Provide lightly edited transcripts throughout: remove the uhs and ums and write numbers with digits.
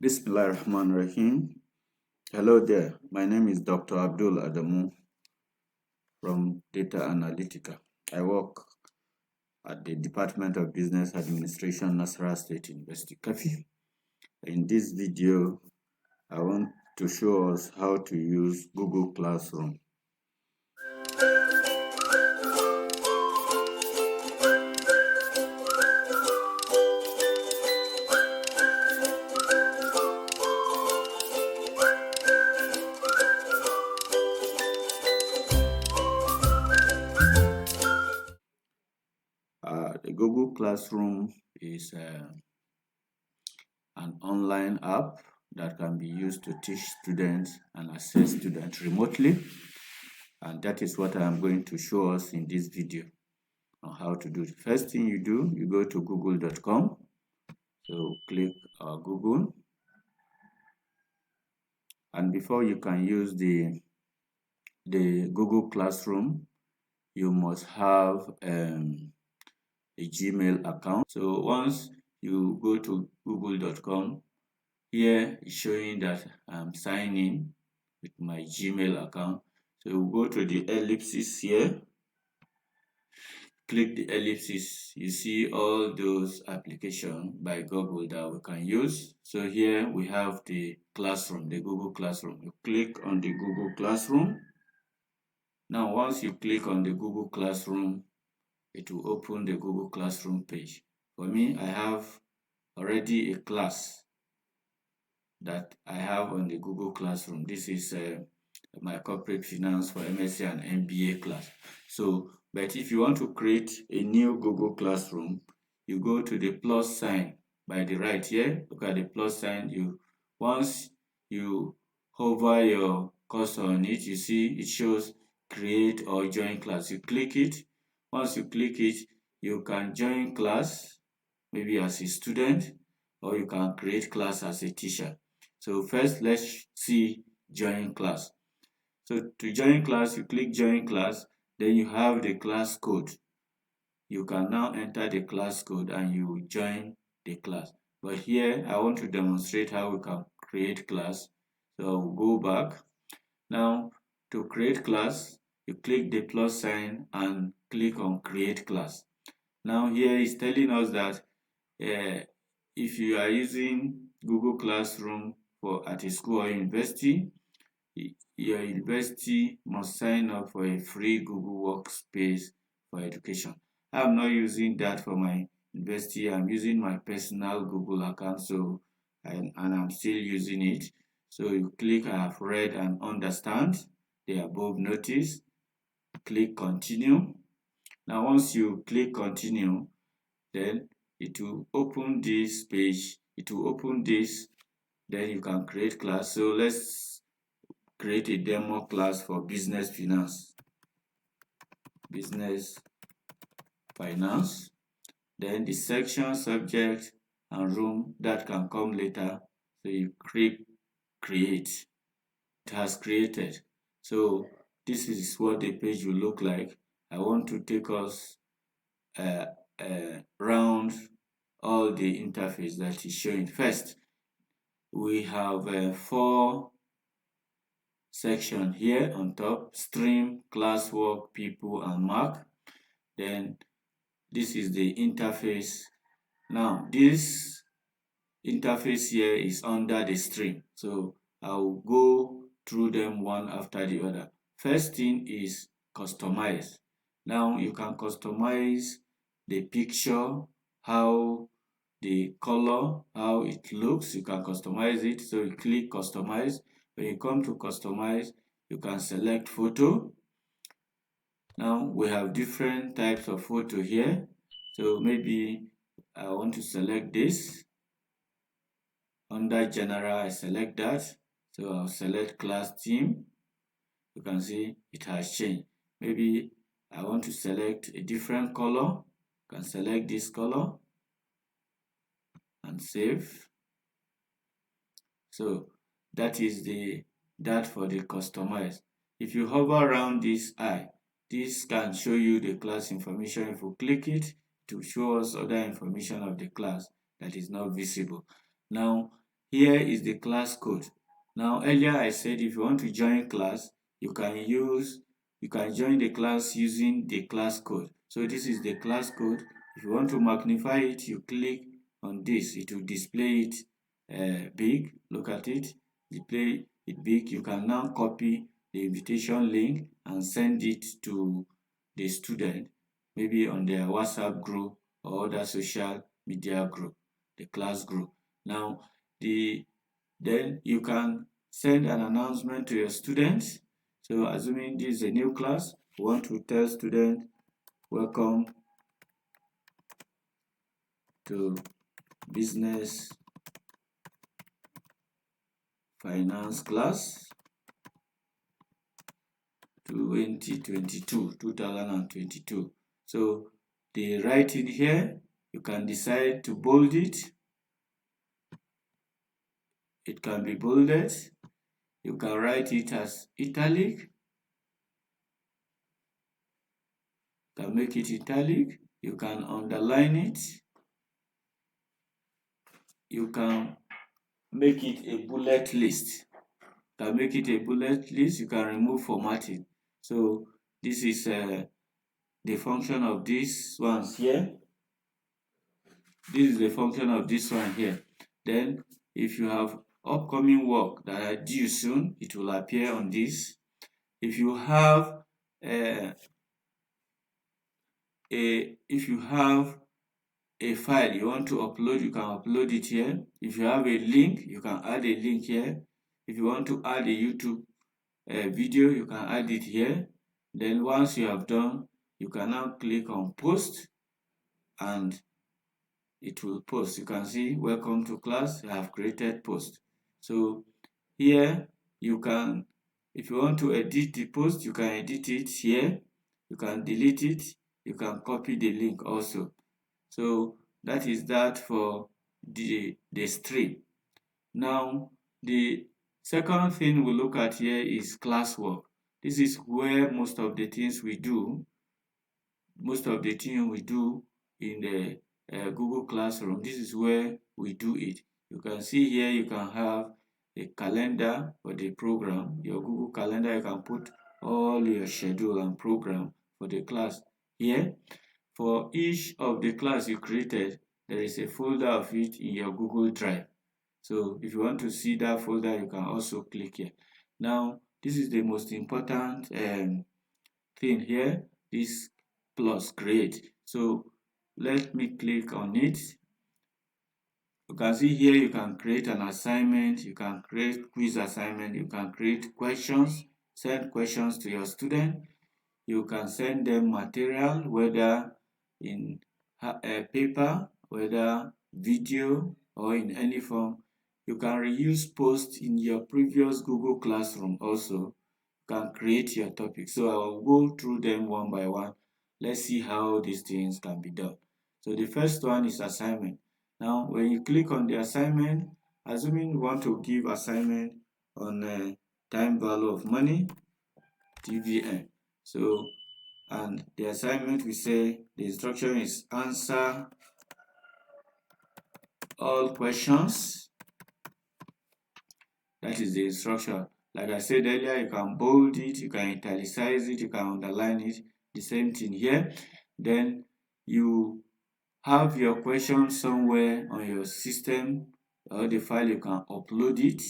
Bismillahirrahmanirrahim. Hello there, my name is Dr. Abdul Adamu from Data Analytica. I work at the Department of Business Administration, Nasarawa State University, Kafi. In this video, I want to show us how to use Google Classroom. The Google Classroom is an online app that can be used to teach students and assess students remotely. And that is what I am going to show us in this video on how to do it. First thing you do, you go to google.com. So click Google. And before you can use the Google Classroom, you must have a Gmail account. So once you go to google.com, here it's showing that I'm signed in with my Gmail account. So you go to the ellipsis here, click the ellipsis, you see all those applications by Google that we can use. So here we have the classroom, the Google Classroom. You click on the Google Classroom. Now once you click on the Google Classroom, it will open the Google Classroom page. For me, I have already a class that I have on the Google Classroom. This is my corporate finance for MSc and MBA class. So, but if you want to create a new Google Classroom, you go to the plus sign by the right here. Look at the plus sign. Once you hover your cursor on it, you see it shows create or join class. You click it. Once you click it, you can join class, maybe as a student, or you can create class as a teacher. So first, let's see join class. So to join class, you click join class, then you have the class code. You can now enter the class code and you join the class. But here, I want to demonstrate how we can create class. So I'll go back. Now, to create class, you click the plus sign and click on create class. Now here it's telling us that if you are using Google Classroom at a school or university, your university must sign up for a free Google Workspace for education. I'm not using that for my university. I'm using my personal Google account, and I'm still using it. So you click I have read and understand the above notice, click continue. Now once you click continue, then it will open this page. It will open this, then you can create class. So let's create a demo class for business finance. Business finance. Then the section, subject, and room that can come later. So you click create. It has created. So this is what the page will look like. I want to take us around all the interface that is showing. First, we have 4 sections here on top: stream, classwork, people, and mark. Then this is the interface. Now this interface here is under the stream, so I'll go through them one after the other. First thing is customize. Now you can customize the picture, how the color, how it looks. You can customize it. So you click customize. When you come to customize, you can select photo. Now we have different types of photo here. So maybe I want to select this. Under general, I select that. So I'll select class theme. You can see it has changed. Maybe I want to select a different color. You can select this color and save. So that is that for the customize. If you hover around this eye, this can show you the class information. If you click it, to show us other information of the class that is not visible. Now here is the class code. Now earlier I said if you want to join class, you can join the class using the class code. So this is the class code. If you want to magnify it, you click on this. It will display it big. Look at it. Display it big. You can now copy the invitation link and send it to the student, maybe on their WhatsApp group or other social media group, the class group. Now, then you can send an announcement to your students. So assuming this is a new class, you want to tell students, welcome to business finance class 2022. So the writing here, you can decide to bold it. It can be bolded. You can write it as italic. You can make it italic. You can underline it. You can make it a bullet list. You can make it a bullet list. You can remove formatting. So this is the function of these ones here. This is the function of this one here. Then if you have upcoming work that are due soon, it will appear on this. If you have a file you want to upload, you can upload it here. If you have a link, you can add a link here. If you want to add a YouTube video, you can add it here. Then once you have done, you can now click on post and it will post. You can see welcome to class, I have created post. So here you can, if you want to edit the post, you can edit it here. You can delete it. You can copy the link also. So that is that for the stream. Now the second thing we look at here is classwork. This is where most of the things we do in the Google Classroom. This is where we do it. You can see here you can have a calendar for the program. Your Google Calendar, you can put all your schedule and program for the class here. For each of the class you created, there is a folder of it in your Google Drive. So if you want to see that folder, you can also click here. Now, this is the most important thing here, this plus create. So let me click on it. You can see here you can create an assignment, you can create quiz assignment, you can create questions, send questions to your student. You can send them material, whether in paper, whether video, or in any form. You can reuse posts in your previous Google Classroom also. You can create your topic. So I will go through them one by one. Let's see how these things can be done. So the first one is assignment. Now, when you click on the assignment, assuming you want to give assignment on time value of money, TVM. So, and the assignment, we say the instruction is answer all questions. That is the instruction. Like I said earlier, you can bold it, you can italicize it, you can underline it. The same thing here. Then you have your question somewhere on your system or the file, you can upload it.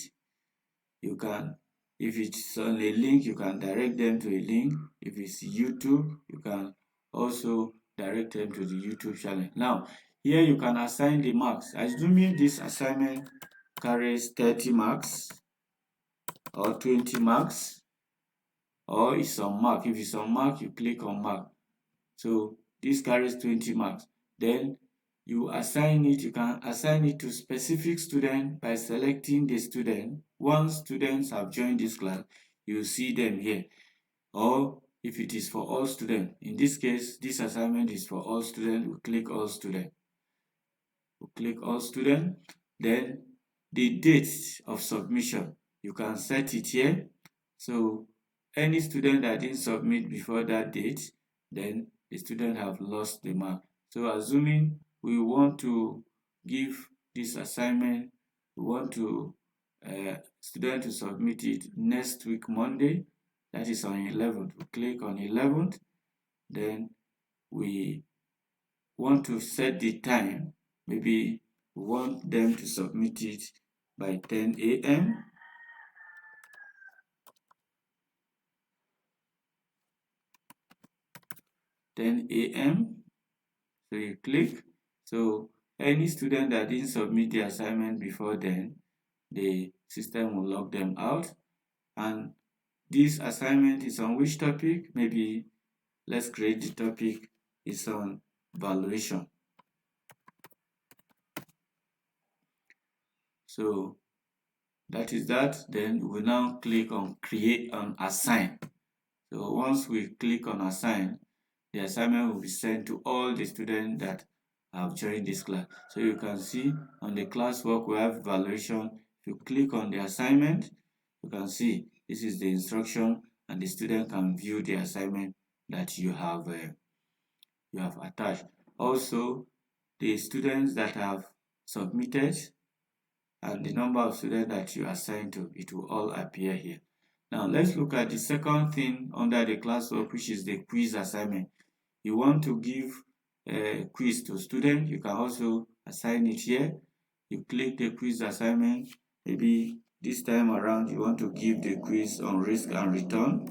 You can, if it's on a link, you can direct them to a link. If it's YouTube, you can also direct them to the YouTube channel. Now, here you can assign the marks. Assuming this assignment carries 30 marks or 20 marks, or it's on mark. If it's on mark, you click on mark. So this carries 20 marks. Then you assign it, you can assign it to specific student by selecting the student. Once students have joined this class, you see them here. Or if it is for all students, in this case, this assignment is for all students, we click all students. We click all students. Then the date of submission, you can set it here. So any student that didn't submit before that date, then the student have lost the mark. So assuming we want to give this assignment we want to student to submit it next week Monday, that is on 11th. We click on 11th, then we want to set the time. Maybe we want them to submit it by 10 a.m. 10 a.m. So you click. So any student that didn't submit the assignment before then, the system will log them out. And this assignment is on which topic? Maybe let's create the topic. It's on valuation. So that is that. Then we now click on create and assign. So once we click on assign, the assignment will be sent to all the students that have joined this class. So you can see on the classwork we have evaluation. If you click on the assignment, you can see this is the instruction, and the student can view the assignment that you have attached. Also, the students that have submitted and the number of students that you assign to, it will all appear here. Now let's look at the second thing under the classwork, which is the quiz assignment. You want to give a quiz to students, you can also assign it here. You click the quiz assignment. Maybe this time around you want to give the quiz on risk and return.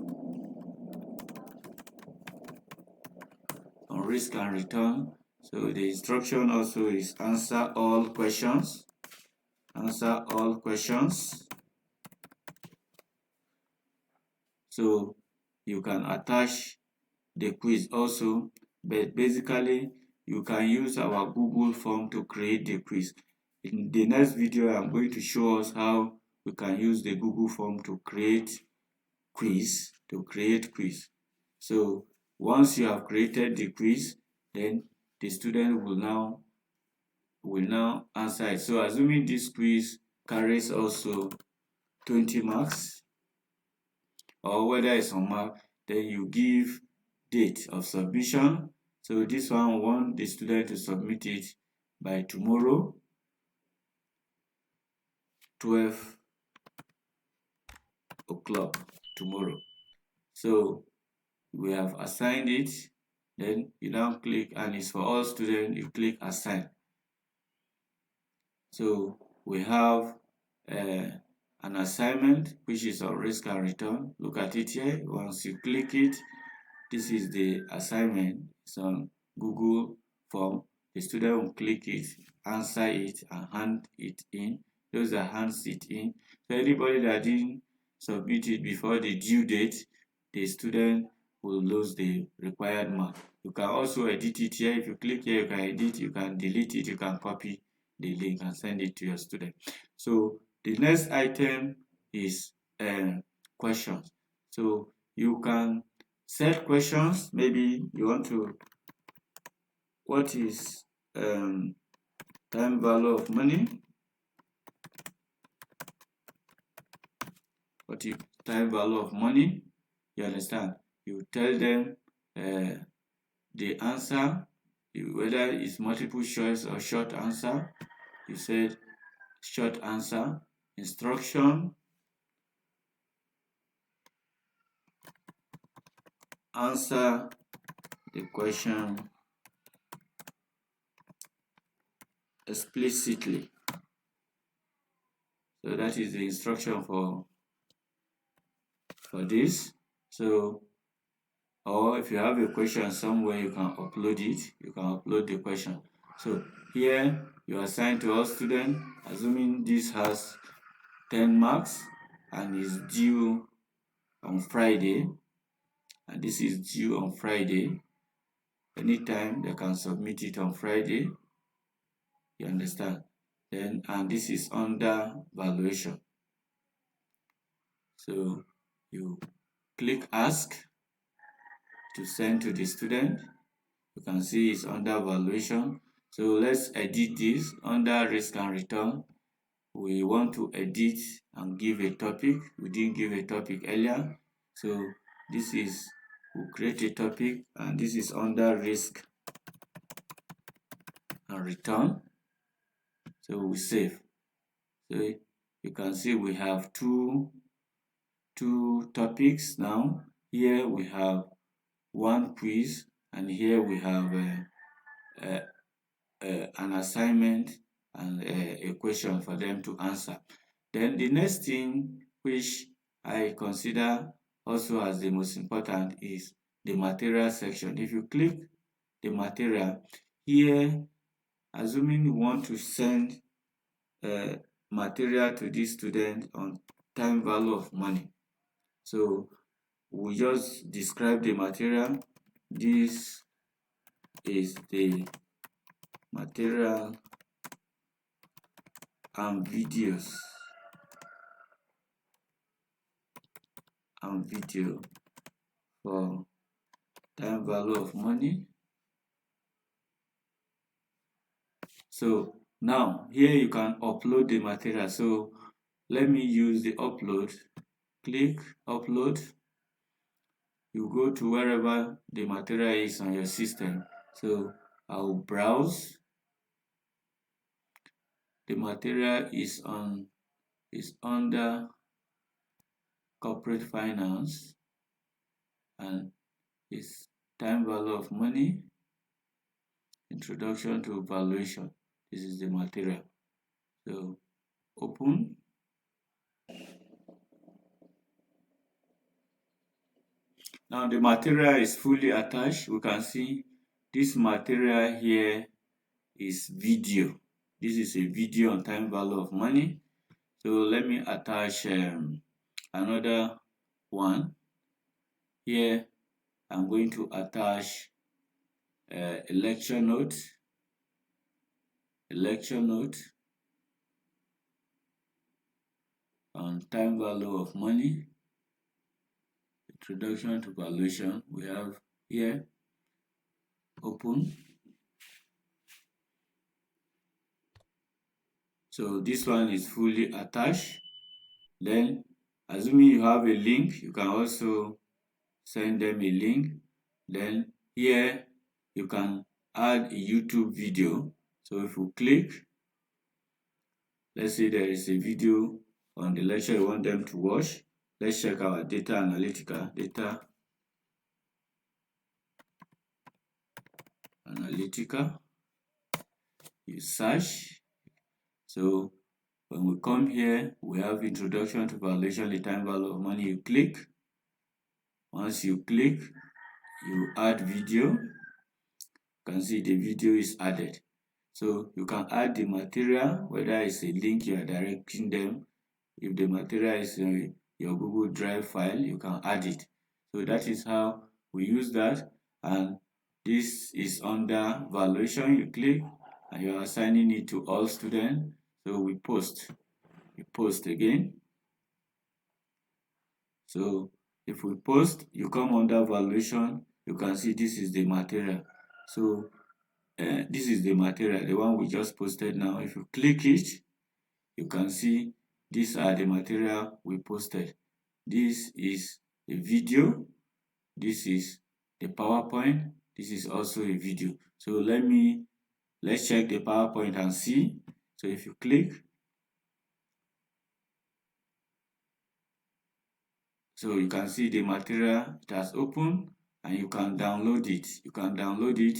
So the instruction also is answer all questions. Answer all questions. So you can attach the quiz also, but basically you can use our Google form to create the quiz. In the next video, I'm going to show us how we can use the Google form to create quiz. So once you have created the quiz, then the student will now answer it. So assuming this quiz carries also 20 marks, or whether it's on mark, then you give date of submission. So this one, we want the student to submit it by tomorrow, 12 o'clock tomorrow. So we have assigned it. Then you now click, and it's for all students. You click assign. So we have an assignment which is on risk and return. Look at it here. Once you click it, this is the assignment. It's on Google form. The student will click it, answer it, and hand it in. Those that hands it in. So anybody that didn't submit it before the due date, the student will lose the required mark. You can also edit it here. If you click here, you can edit, you can delete it, you can copy the link and send it to your student. So the next item is questions. So you can set questions. Maybe you want to, what is time value of money? What is time value of money? You understand? You tell them the answer, whether it's multiple choice or short answer. You said short answer. Instruction, answer the question explicitly. So that is the instruction for this. So, or if you have a question somewhere, you can upload it. You can upload the question. So here you assign to all students, assuming this has 10 marks and is due on Friday, and this is due on Friday. Anytime they can submit it on Friday. You understand? Then, and this is under valuation. So you click ask to send to the student. You can see it's under valuation. So let's edit this under risk and return. We want to edit and give a topic. We didn't give a topic earlier. So this is, we'll create a topic, and this is under risk and return. So we save. So you can see we have two topics now. Here we have one quiz, and here we have an assignment and a question for them to answer. Then the next thing which I consider also as the most important is the material section. If you click the material here, assuming you want to send material to this student on time value of money, so we just describe the material. This is the material and video for time value of money. So now here you can upload the material. So let me use the upload. Click upload. You go to wherever the material is on your system. So I'll browse. The material is under corporate finance, and it's time value of money, introduction to valuation. This is the material. So open. Now the material is fully attached. We can see this material here is video. This is a video on time value of money. So let me attach another one. Here I'm going to attach a lecture note. On time value of money, introduction to valuation. We have here, open. So this one is fully attached. Then assuming you have a link, you can also send them a link. Then here you can add a YouTube video. So if you click, let's say there is a video on the lecture you want them to watch. Let's check our data analytical. You search. So when we come here, we have introduction to valuation, the time value of money. You click. Once you click, you add video. You can see the video is added. So you can add the material, whether it's a link you are directing them. If the material is your Google Drive file, you can add it. So that is how we use that. And this is under valuation. You click and you are assigning it to all students. So we post. You post again. So if we post, you come under valuation. You can see this is the material. So this is the material, the one we just posted now. If you click it, you can see these are the material we posted. This is a video. This is the PowerPoint. This is also a video. So let's check the PowerPoint and see. So if you click, so you can see the material, it has opened, and you can download it. You can download it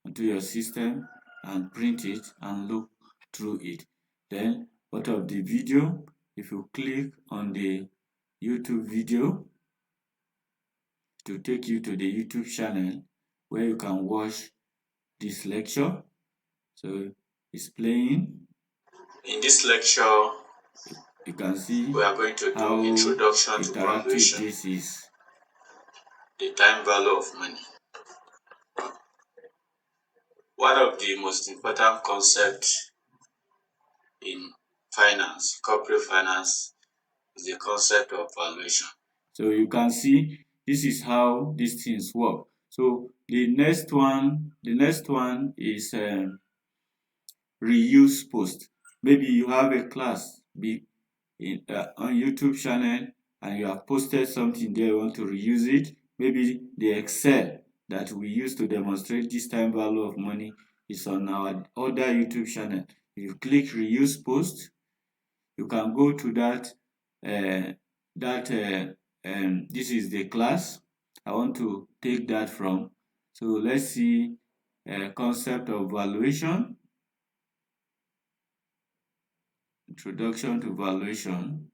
onto your system and print it and look through it. Then what of the video? If you click on the YouTube video, it will take you to the YouTube channel where you can watch this lecture. So it's playing. In this lecture, you can see we are going to do introduction to valuation. This is the time value of money. One of the most important concepts in finance, corporate finance, is the concept of valuation. So you can see this is how these things work. So the next one is reuse post. Maybe you have a class on YouTube channel and you have posted something there, you want to reuse it. Maybe the Excel that we use to demonstrate this time value of money is on our other YouTube channel. If you click reuse post, you can go to that, this is the class I want to take that from. So let's see concept of valuation, introduction to valuation,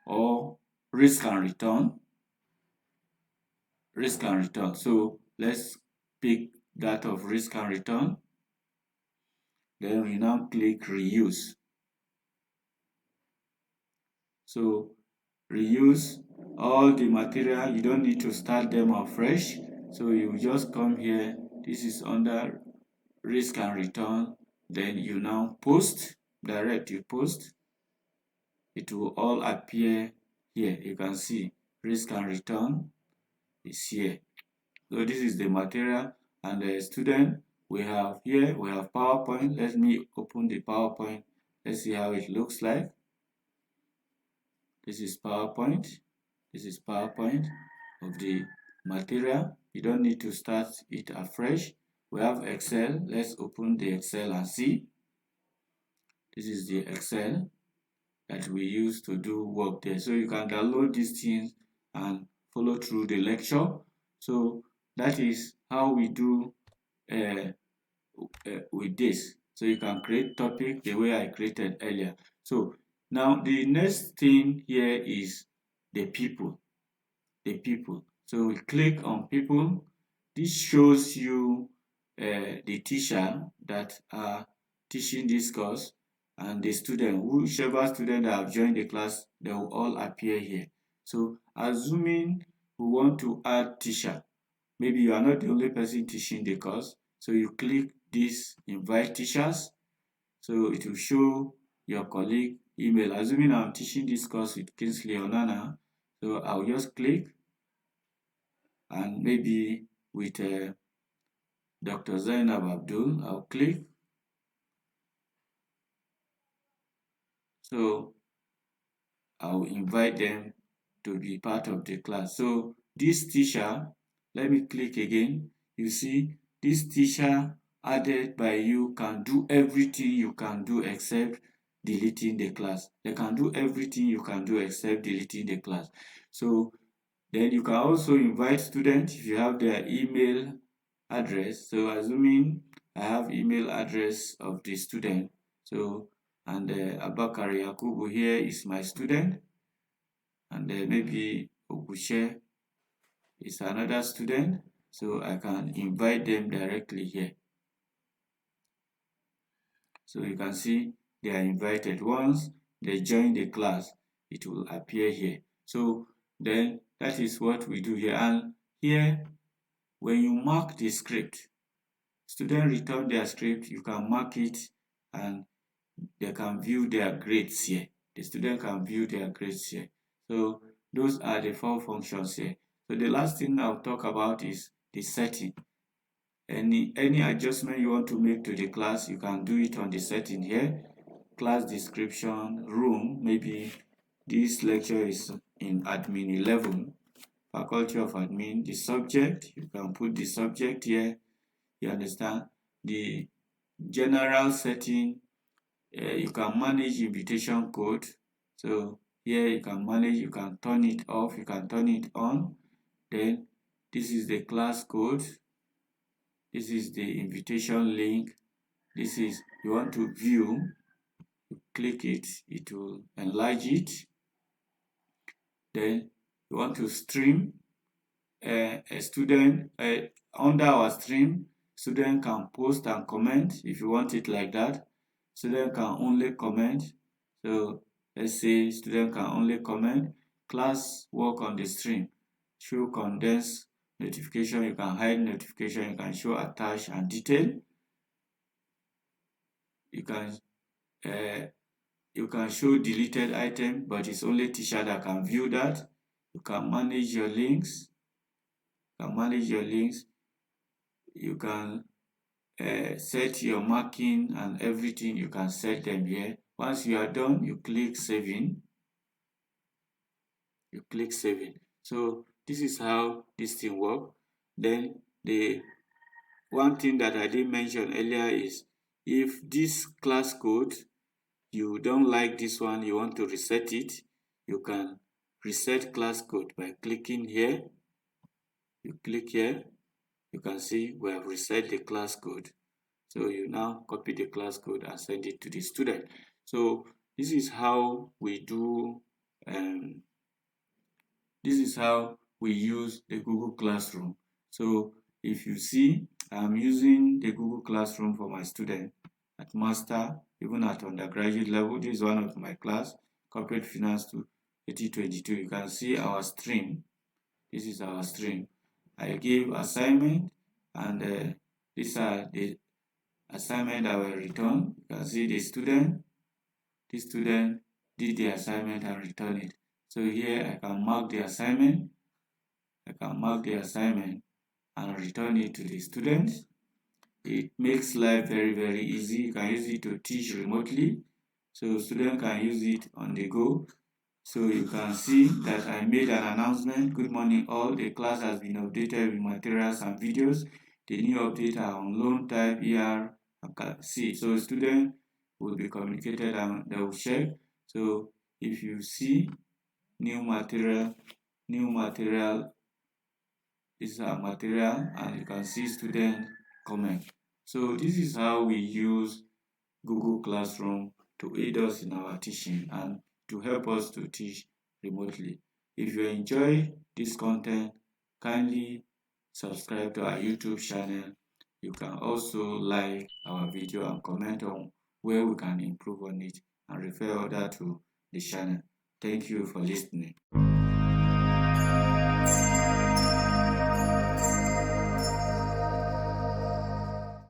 or risk and return. Risk and return. So let's pick that of risk and return. Then we now click reuse. So reuse all the material, you don't need to start them afresh. So you just come here, this is under risk and return, then you now post, direct, you post, it will all appear here. You can see risk and return is here. So this is the material, and the student we have here, we have PowerPoint. Let me open the PowerPoint. Let's see how it looks like. This is PowerPoint. This is PowerPoint of the material. You don't need to start it afresh. We have Excel. Let's open the Excel and see. This is the Excel that we use to do work there. So you can download these things and follow through the lecture. So that is how we do with this. So you can create topic the way I created earlier. So now the next thing here is the people. The people. So we click on people. This shows you the teacher that are teaching this course and the student. Whichever student that have joined the class, they will all appear here. So assuming we want to add teacher, maybe you are not the only person teaching the course, so you click this invite teachers. So it will show your colleague email. Assuming I'm teaching this course with Kingsley Onana, so I'll just click, and maybe with Dr. Zainab Abdul, I'll click. So I'll invite them to be part of the class. So this teacher, let me click again. You see, this teacher added by you can do everything you can do except deleting the class. They can do everything you can do except deleting the class. So then you can also invite students if you have their email address. So assuming I have email address of the student, so and Abakari Yakubu here is my student, and maybe Oguche is another student, so I can invite them directly here. So you can see they are invited. Once they join the class, it will appear here. So then that is what we do here. And here, when you mark the script, students return their script, you can mark it and they can view their grades here. The student can view their grades here. So those are the 4 functions here. So the last thing I'll talk about is the setting. Any adjustment you want to make to the class, you can do it on the setting here. Class description, room, maybe this lecture is in admin 11, faculty of admin. The subject, you can put the subject here. You understand? The general setting, you can manage invitation code. So here you can manage, you can turn it off, you can turn it on. Then this is the class code. This is the invitation link. This is, you want to view, you click it, it will enlarge it. Then you want to stream a student under our stream. Student can post and comment if you want it like that. Student can only comment. So let's say student can only comment. Class work on the stream. Show condense notification. You can hide notification. You can show attach and detail. You can show deleted item, but it's only teacher that can view that. You can manage your links. You can set your marking and everything. You can set them here. Once you are done, you click saving. So this is how this thing works. Then the one thing that I didn't mention earlier is if this class code you don't like this one, you want to reset it, you can reset class code by clicking here. You click here, you can see we have reset the class code. So you now copy the class code and send it to the student. So this is how we do this is how we use the Google Classroom. So if you see, I'm using the Google Classroom for my student at master, even at undergraduate level. This is one of my class, Corporate Finance 2022. You can see our stream. This is our stream. I gave assignment, and these are the assignment I will return. You can see the student. The student did the assignment and returned it. So here I can mark the assignment. I can mark the assignment and return it to the students. It makes life very easy. You can use it to teach remotely. So students can use it on the go. So you can see that I made an announcement. Good morning all. The class has been updated with materials and videos. The new update are on loan type, ER, and C. So students will be communicated and they will check. So if you see new material, this is our material, and you can see student comment. So this is how we use Google Classroom to aid us in our teaching and to help us to teach remotely. If you enjoy this content, kindly subscribe to our YouTube channel. You can also like our video and comment on where we can improve on it and refer others to the channel. Thank you for listening.